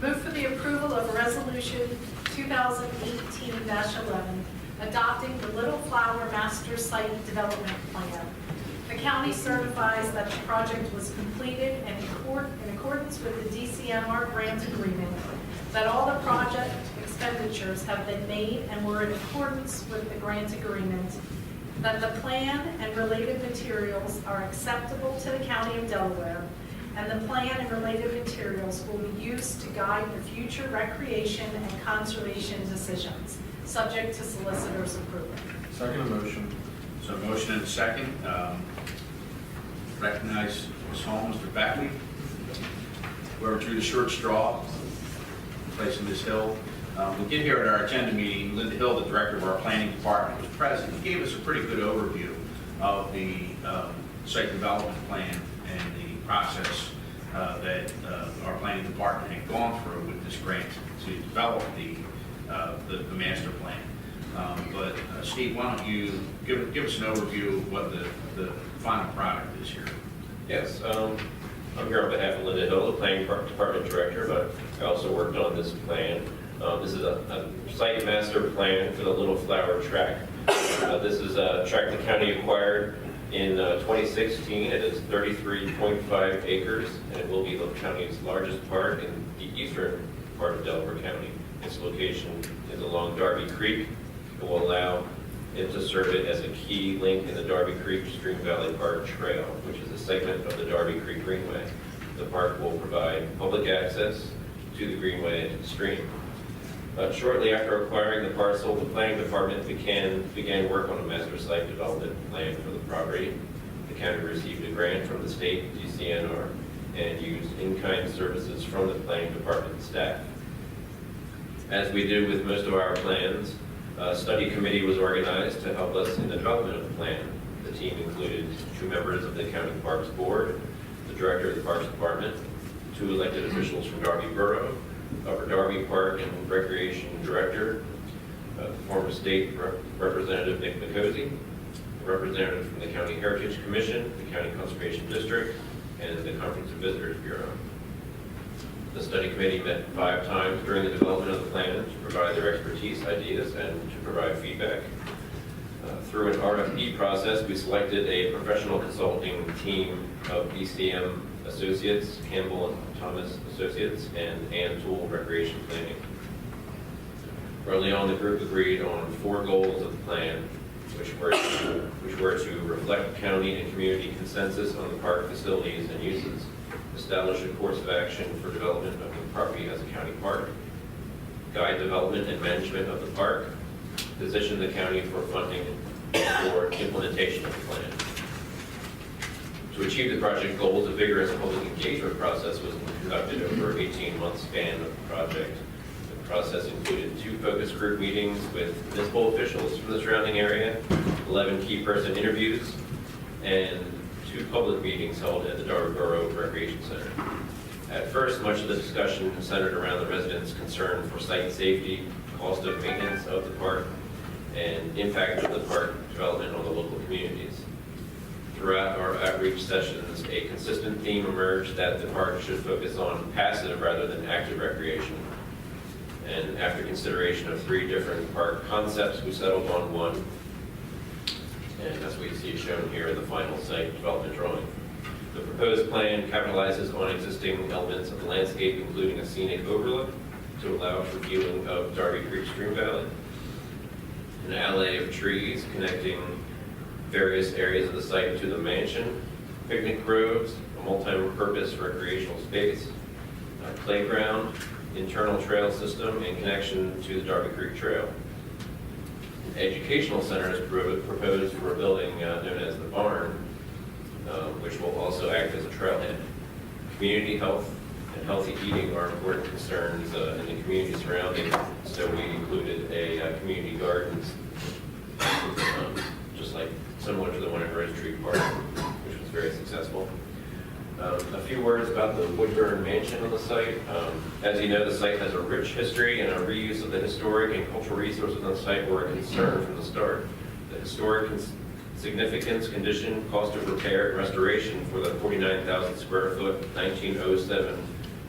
Move for the approval of Resolution 2018-11, adopting the Little Flower Master Site Development Plan. The county certifies that the project was completed in accordance with the DCNR grant agreement, that all the project expenditures have been made and were in accordance with the grant agreement, that the plan and related materials are acceptable to the County of Delaware, and the plan and related materials will be used to guide the future recreation and conservation decisions, subject to solicitor's approval. Second motion. So motion and second. Recognize Ms. Holmes, Mr. Beckley. Whoever drew the short straw, placing Ms. Hill. We did hear at our agenda meeting, Linda Hill, the director of our planning department, was present. He gave us a pretty good overview of the site development plan and the process that our planning department had gone through with this grant to develop the master plan. But Steve, why don't you give us an overview of what the final product is here? Yes, I'm here on behalf of Linda Hill, the planning department director, but I also worked on this plan. This is a site master plan for the Little Flower track. This is a track the county acquired in 2016. It is 33.5 acres, and it will be the county's largest park in the eastern part of Delaware County. Its location is along Darby Creek. It will allow it to serve it as a key link in the Darby Creek Stream Valley Park Trail, which is a segment of the Darby Creek Greenway. The park will provide public access to the Greenway and to the stream. Shortly after acquiring the parcel, the planning department began work on a master site development plan for the property. The county received a grant from the state DCNR and used in-kind services from the planning department staff. As we do with most of our plans, a study committee was organized to help us in the development of the plan. The team included 2 members of the County Parks Board, the director of the Parks Department, 2 elected officials from Darby Borough, Upper Darby Park and Recreation Director, former state representative Nick McCosey, a representative from the County Heritage Commission, the County Conservation District, and the Conference of Visitors Bureau. The study committee met 5 times during the development of the plan to provide their expertise, ideas, and to provide feedback. Through an RFP process, we selected a professional consulting team of BCM Associates, Campbell and Thomas Associates, and Ann Toole Recreation Planning. Early on, the group agreed on 4 goals of the plan, which were to reflect county and community consensus on the park facilities and uses, establish a course of action for development of the property as a county park, guide development and management of the park, position the county for funding for implementation of the plan. To achieve the project goals, a vigorous public engagement process was conducted over an 18-month span of the project. The process included 2 focus group meetings with municipal officials from the surrounding area, 11 key person interviews, and 2 public meetings held at the Darby Borough Recreation Center. At first, much of the discussion centered around the residents' concern for site safety, cost of maintenance of the park, and impact of the park development on the local communities. Throughout our outreach sessions, a consistent theme emerged that the park should focus on passive rather than active recreation. And after consideration of 3 different park concepts, we settled on one. And as we see shown here, the final site development drawing. The proposed plan capitalizes on existing elements of the landscape, including a scenic overlook to allow for viewing of Darby Creek Stream Valley, an alley of trees connecting various areas of the site to the mansion, picnic groves, a multi-purpose recreational space, a playground, internal trail system, and connection to the Darby Creek Trail. An educational center is proposed for a building known as the Barn, which will also act as a trailhead. Community health and healthy eating are important concerns in the community surrounding, so we included a community gardens, just like similar to the one at Rose Tree Park, which was very successful. A few words about the Woodburne mansion on the site. As you know, the site has a rich history, and a reuse of the historic and cultural resources on the site were a concern from the start. The historic significance, condition, cost of repair, and restoration for the 49,000 square foot 1907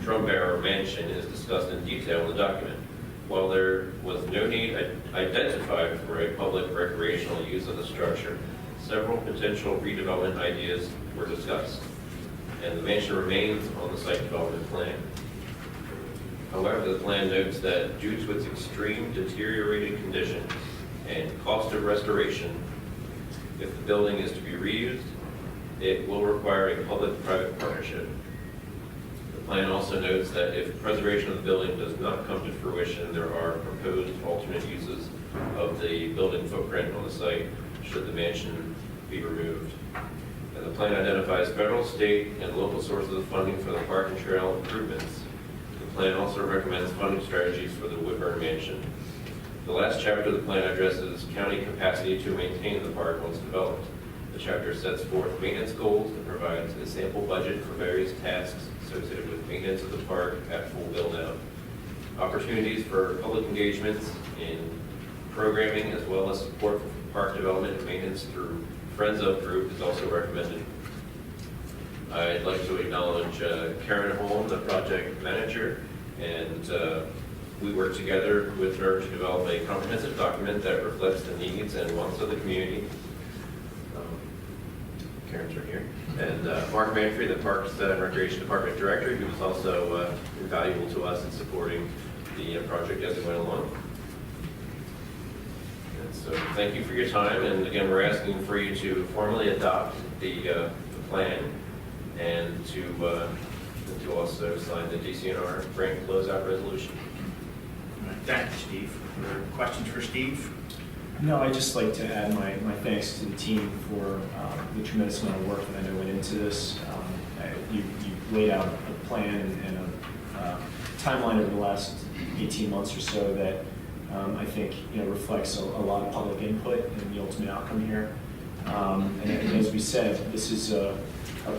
drum barrel mansion is discussed in detail in the document. While there was no need identified for a public recreational use of the structure, several potential redevelopment ideas were discussed, and the mansion remains on the site development plan. However, the plan notes that due to its extreme deteriorated condition and cost of restoration, if the building is to be reused, it will require a public-private partnership. The plan also notes that if preservation of the building does not come to fruition, there are proposed alternate uses of the building footprint on the site should the mansion be removed. And the plan identifies federal, state, and local sources of funding for the park and trail improvements. The plan also recommends funding strategies for the Woodburne mansion. The last chapter of the plan addresses county capacity to maintain the park once developed. The chapter sets forth maintenance goals and provides a sample budget for various tasks associated with maintenance of the park at full build-out. Opportunities for public engagements in programming as well as support for park development and maintenance through Friends of Group is also recommended. I'd like to acknowledge Karen Holm, the project manager, and we worked together with her to develop a comprehensive document that reflects the needs and wants of the community. Karen's right here. And Mark Manfrey, the Parks and Recreation Department Director, who was also invaluable to us in supporting the project as it went along. And so thank you for your time, and again, we're asking for you to formally adopt the plan and to also sign the DCNR grant closeout resolution. Thank you, Steve. Are there questions for Steve? No, I'd just like to add my thanks to the team for the tremendous amount of work that I know went into this. You laid out a plan and a timeline over the last 18 months or so that I think reflects a lot of public input in the ultimate outcome here. And as we said, this is a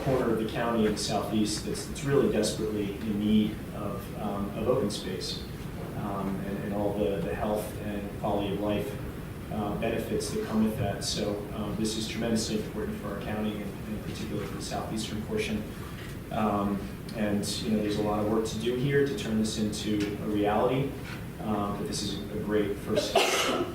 corner of the county in the southeast that's really desperately in need of open space and all the health and quality of life benefits that come with that. So this is tremendously important for our county, and in particular for the southeastern portion. And there's a lot of work to do here to turn this into a reality, but this is a great first step.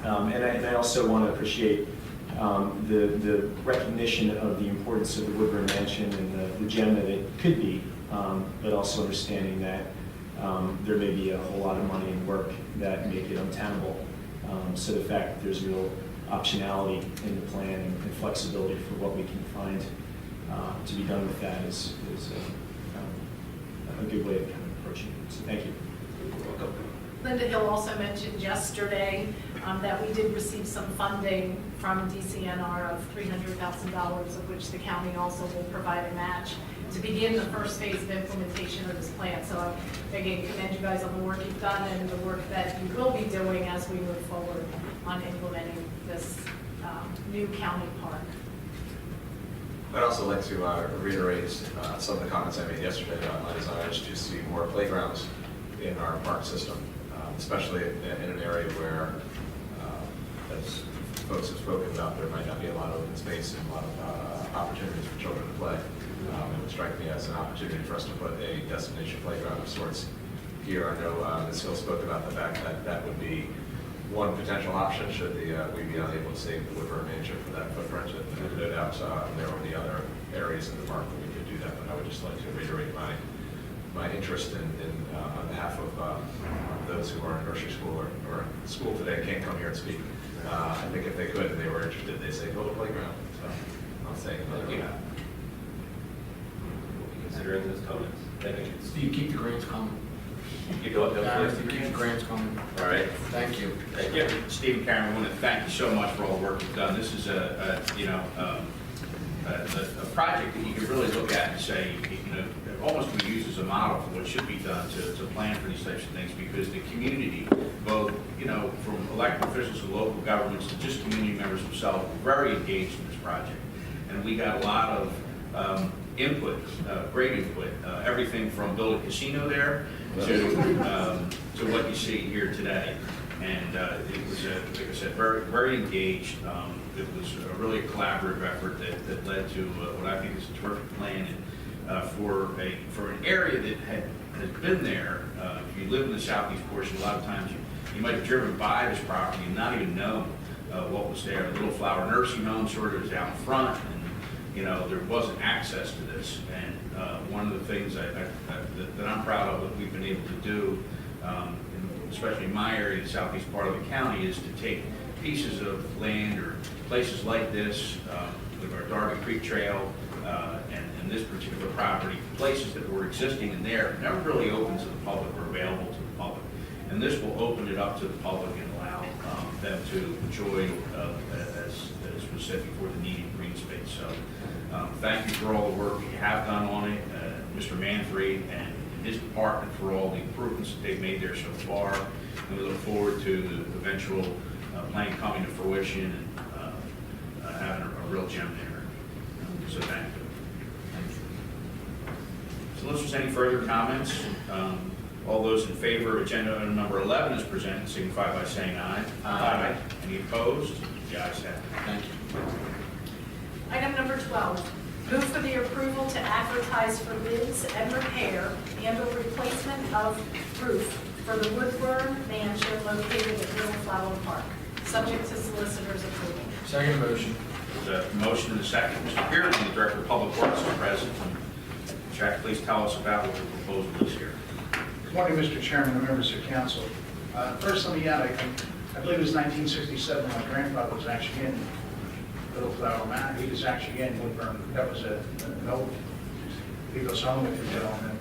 And I also want to appreciate the recognition of the importance of the Woodburne Mansion and the gem that it could be, but also understanding that there may be a whole lot of money and work that make it untenable. So the fact that there's real optionality in the plan and flexibility for what we can find to be done with that is a good way of kind of approaching it. So thank you. You're welcome. Linda Hill also mentioned yesterday that we did receive some funding from DCNR of $300,000, of which the county also will provide a match to begin the first phase of implementation of this plan. So again, commend you guys on the work you've done and the work that you will be doing as we move forward on implementing this new county park. I'd also like to reiterate some of the comments I made yesterday on my desires to see more playgrounds in our park system, especially in an area where, as folks have spoken about, there might not be a lot of open space and a lot of opportunities for children to play. It would strike me as an opportunity for us to put a destination playground of sorts here. I know Ms. Hill spoke about the fact that that would be one potential option should we be unable to save the Woodburne mansion for that footprint, and no doubt there will be other areas in the park where we could do that. But I would just like to reiterate my interest in on behalf of those who are in nursery school or school today can't come here and speak. I think if they could and they were interested, they say build a playground. So I'll say another one. Considering those comments. Thank you. Steve, keep the grants coming. You go up there Guys, first. keep the grants coming. All right. Thank you. Thank you. Steve and Karen, I want to thank you so much for all the work you've done. This is a project that you can really look at and say, almost can be used as a model for what should be done to plan for these types of things, because the community, both, from elected officials to local governments to just community members themselves, were very engaged in this project. And we got a lot of input, great input, everything from build a casino there to what you see here today. And it was, like I said, very, very engaged. It was really a collaborative effort that led to what I think is a terrific plan. for an area that has been there. If you live in the southeast portion, a lot of times you might have driven by this property and not even know what was there. The Little Flower Nursing Home sort of is out in front, and there wasn't access to this. And one of the things that I'm proud of that we've been able to do, especially in my area, the southeast part of the county, is to take pieces of land or places like this, with our Darby Creek Trail and this particular property, places that were existing in there, never really open to the public or available to the public. And this will open it up to the public and allow them to enjoy, as was said before, the needed green space. So thank you for all the work that you have done on it, Mr. Manfrey and his department for all the improvements that they've made there so far. And we look forward to the eventual plan coming to fruition and having a real gem there. So thank you. So unless there's any further comments, all those in favor of agenda item number 11 is presented, signify by saying aye. Aye. Any opposed? The ayes have it. Thank you. Item number 12, move for the approval to advertise for bids and repair and/or replacement of roof for the Woodburne mansion located at Little Flower Park, subject to solicitor's approval. Second motion. There's a motion and a second. Mr. Pearson, the Director of Public Works, is present. Jack, please tell us about what the proposal is here. Good morning, Mr. Chairman and members of council. First, let me add, I believe it was 1967, my grandfather was actually in Little Flower Manor. He was actually in Woodburne. That was an old people's home, if you will. And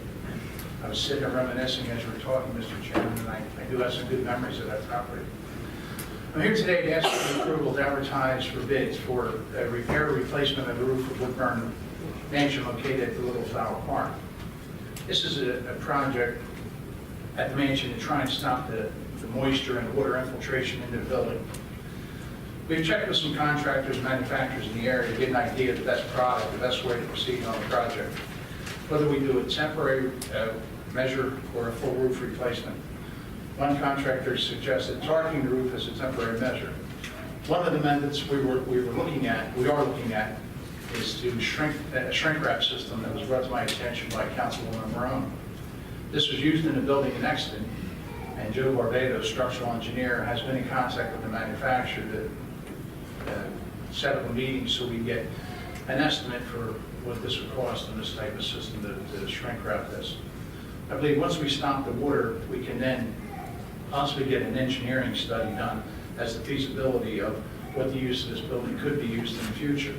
I was sitting there reminiscing as you were talking, Mr. Chairman, and I do have some good memories of that property. I'm here today to ask for approval to advertise for bids for a repair or replacement of the roof of Woodburne mansion located at the Little Flower Park. This is a project at the mansion to try and stop the moisture and water infiltration into the building. We've checked with some contractors and manufacturers in the area to get an idea of the best product, the best way to proceed on the project. Whether we do a temporary measure or a full roof replacement. One contractor suggested targeting the roof as a temporary measure. One of the methods we are looking at, is to shrink wrap system that was brought to my attention by Councilwoman Marone. This was used in a building in Exton, and Joe Barbados, structural engineer, has been in contact with the manufacturer to set up a meeting so we get an estimate for what this would cost in this type of system to shrink wrap this. I believe once we stop the water, we can then possibly get an engineering study done as the feasibility of what the use of this building could be used in the future.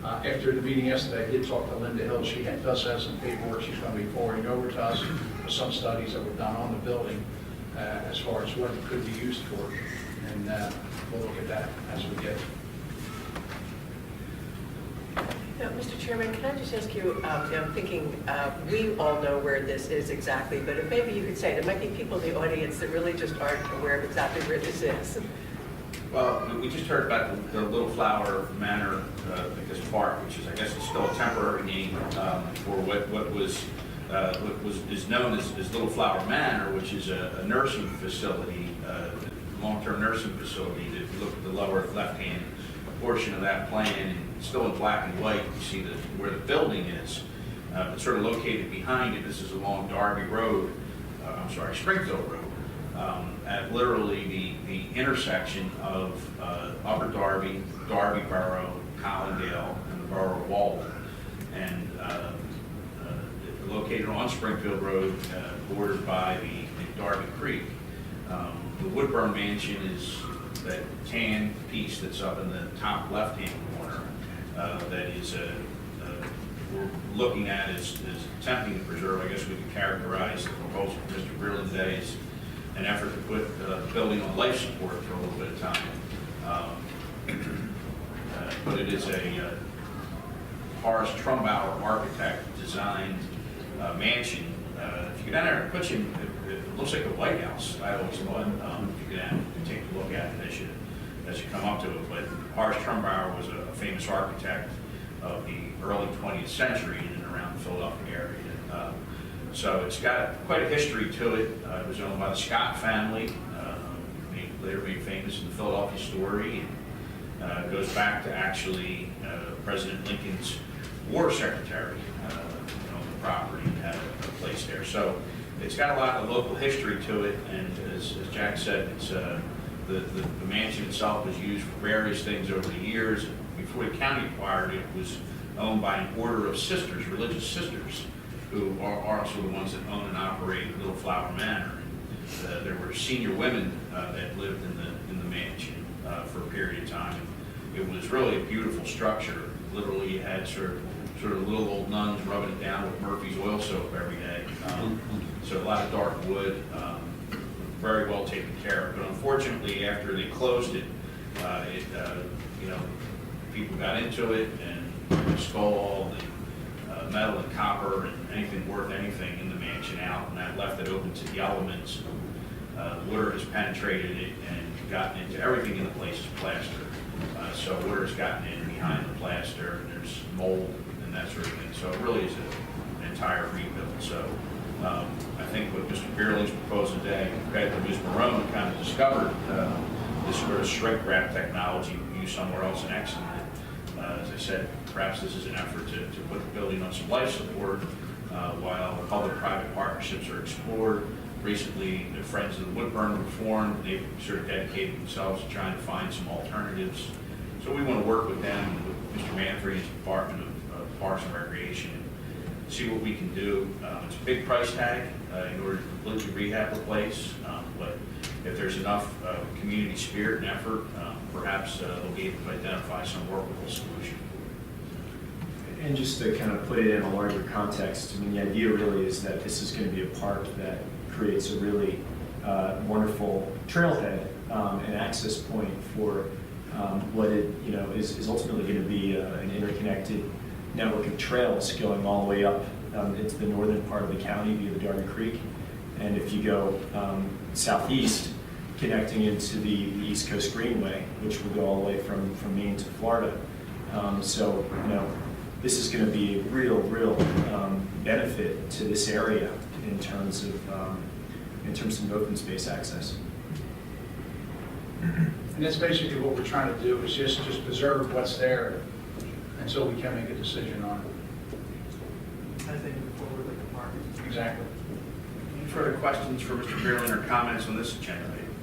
After the meeting yesterday, I did talk to Linda Hill. She does have some paperwork she's going to be forwarding over to us with some studies that were done on the building as far as what it could be used for. And we'll look at that as we get. Now, Mr. Chairman, can I just ask you, I'm thinking, we all know where this is exactly, but if maybe you could say, there might be people in the audience that really just aren't aware of exactly where this is. Well, we just heard about the Little Flower Manor, this park, which is, I guess, it's still a temporary name for what is known as Little Flower Manor, which is a nursing facility, long-term nursing facility. If you look at the lower left-hand portion of that plan, and it's still in black and white, you see where the building is. It's sort of located behind it. This is along Darby Road, Springfield Road. At literally the intersection of Upper Darby, Darby Borough, Collindale, and the Borough of Walden. And located on Springfield Road, bordered by the Darby Creek. The Woodburne mansion is that tan piece that's up in the top left-hand corner that is we're looking at is attempting to preserve. I guess we could characterize the proposal from Mr. Breland today as an effort to put the building on life support for a little bit of time. But it is a Horace Trumbauer architect designed mansion. If you go down there in Cutchin, it looks like a White House. I always thought, if you go down and take a look at it as you come up to it. But Horace Trumbauer was a famous architect of the early 20th century in and around the Philadelphia area. So it's got quite a history to it. It was owned by the Scott family, later made famous in the Philadelphia story. And goes back to actually President Lincoln's war secretary. property and had a place there. So it's got a lot of local history to it, and as Jack said, it's the mansion itself was used for various things over the years. Before the county acquired it, it was owned by an order of sisters, religious sisters, who are also the ones that own and operate Little Flower Manor. There were senior women that lived in the mansion for a period of time. It was really a beautiful structure. Literally, you had sort of little old nuns rubbing it down with Murphy's oil soap every day. So a lot of dark wood, very well taken care of. But unfortunately, after they closed it, people got into it and stole all the metal and copper and anything worth anything in the mansion out, and that left it open to the elements. Water has penetrated it and gotten into everything in the place is plaster. So water has gotten in behind the plaster, and there's mold and that sort of thing. So it really is an entire rebuild. So I think what Mr. Beerling's proposing today, compared to Ms. Marone, kind of discovered this sort of shrink wrap technology used somewhere else in Exton. As I said, perhaps this is an effort to put the building on some life support while public-private partnerships are explored. Recently, the Friends of the Woodburne were formed. They've sort of dedicated themselves to trying to find some alternatives. So we want to work with them, with Mr. Manfrey's Department of Parks and Recreation, and see what we can do. It's a big price tag in order to completely rehab the place, but if there's enough community spirit and effort, perhaps they'll be able to identify some workable solution. And just to kind of put it in a larger context, I mean, the idea really is that this is going to be a park that creates a really wonderful trailhead and access point for what it is ultimately going to be an interconnected network of trails going all the way up into the northern part of the county via the Darby Creek. And if you go southeast, connecting into the East Coast Greenway, which will go all the way from Maine to Florida. So this is going to be a real benefit to this area in terms of open space access. And that's basically what we're trying to do, is just preserve what's there until we can make a decision on it. I think move forward with the park. Exactly. Any further questions for Mr. Beerling or comments on this agenda item?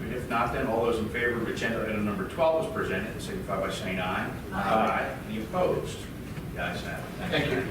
And if not, then all those in favor of agenda item number 12 is presented, signify by saying aye. Aye. Any opposed? The ayes have it. Thank you.